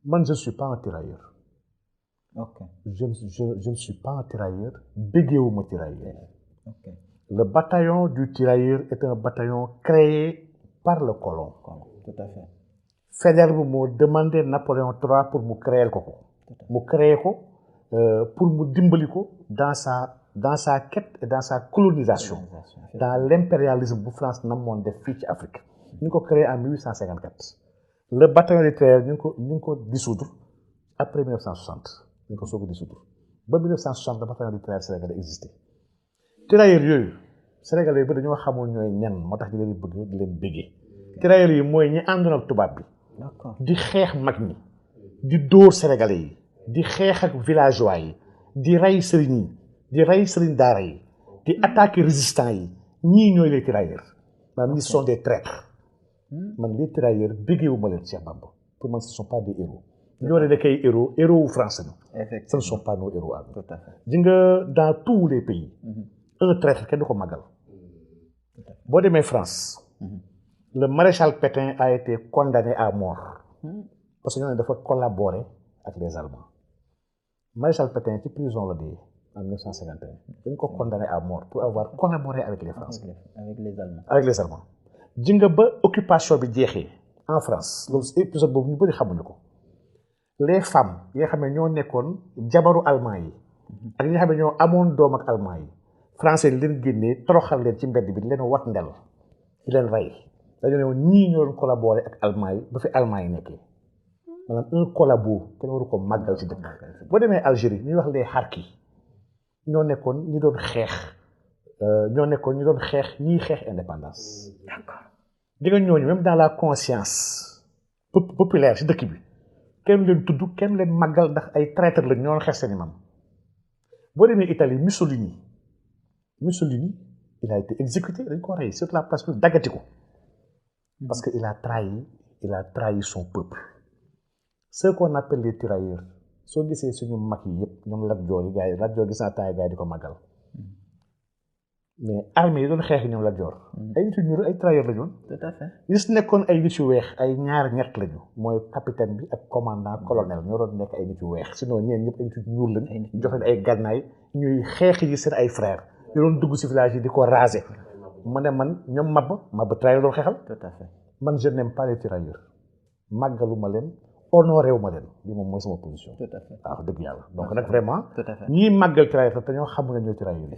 man je ne suis pas un tirailleur. Ok. Je ne suis pas un tirailleur. Béguéouma tirailleur. Ok. Le bataillon du tirailleur est un bataillon créé par le colon. Tout à fait. Faidherbe moo demandé Napoléon III pour mu créer ko ko. mu créer ko pour mu dimbali ko dans sa quête et dans sa colonisation. Dans l'impérialisme bu France namoon def fii ci Afrique. ñu ngi ko créé en 1854. Le bataillon des tirailleurs ñu ngi ko dissoudre après 1960. ñu ngi ko soog a dissoudre ba 1960 le bataillon des tirailleurs sénégalais existé. tirailleurs yooyu sénégalais yi ba dañoo xamul ñooy ñan moo tax di leen bëgg di leen béggee. tirailleurs yi mooy ñi àndoon ak tubaab bi. di xeex mag ñi. di dóor sénégalais yi. di xeex ak villageois yi. di rey sëriñ yi. di rey sëriñ daara yi. di attaquer résistants yi. ñii ñooy les tirailleurs. maanaam ils sont des traîtres. man les tirailleurs béggeewuma leen Cheikh Bamba pour man ce ne sont pas des héros. ñoo ne nekk ay héros wu France la. ce ne sont pas nos héros à nous. ji nga dans tous les pays. un traître kenn du ko màggal. boo demee France. le maréchal Pétain a été condamné à mort. parce que ñoo ne dafa collaborer ak les Allemands. maréchal Pétain ci prison la dee en 1951. dañ ko condamné à mort pour avoir collaboré avec les Français. avec les Allemands. ji nga ba occupation bi jeexee en France loolu épisode boobu ñu bëri xamuñu ko. les femmes yi nga xam ne ñoo nekkoon jabaru allemand yi. ak ñi nga xam ne ñoo amoon doom ak allemand yi. français yi leen génnee toroxal leen ci mbedd bi di leen wat ndel di leen rey dañoo ne woon ñii ñoo doon collaboré ak allemand yi ba fi allemand yi nekkee maanaam un collabo kenn waru ko màggal ci dëkk. boo demee Algérie ñuy wax les harki ñoo nekkoon ñi doon xeex ñiy xeex indépendance. d'accord di nga ñooñu même dans la conscience populaire ci dëkk bi kenn leen tudd kenn leen màggal ndax ay traître lañ ñoo doon xeex seen i maam. boo demee Italie Mussolini il a été exécuté dañ ko rey sur la place publique daggati ko parce que il a trahi son peuple. ce qu'on appelle les tirailleurs soo gisee suñu mag yi yëpp ñoom Lat Joor yi gars yi Lat Joor gis naa temps yi gars yi di ko màggal mais armée yi doon xeex ñoom Lat Joor ay nit yu ñuul ay tirailleurs la ñu woon. tout à fait gis nekkoon ay nit yu weex ay ñaar ñett lañu mooy capitaine bi ak commandant colonel ñoo doon nekk ay nit yu weex sinon ñeen ñëpp ay nit yu ñuul lañ jox leen ay gànnaay ñuy xeex yi seen ay frères yu doon dugg ci village yi di ko raser. mu ne man ñoom Maba tirailleurs doon xeexal. tout à fait man je n'aime pas les tirailleurs màggaluma leen honoré wu ma leen lii moom mooy sama position. tout à fait waaw dëgg yàlla donc nag vraiment. tout à fait ñii màggal tirailleurs te ñoo xamul ne ñooy tirailleurs.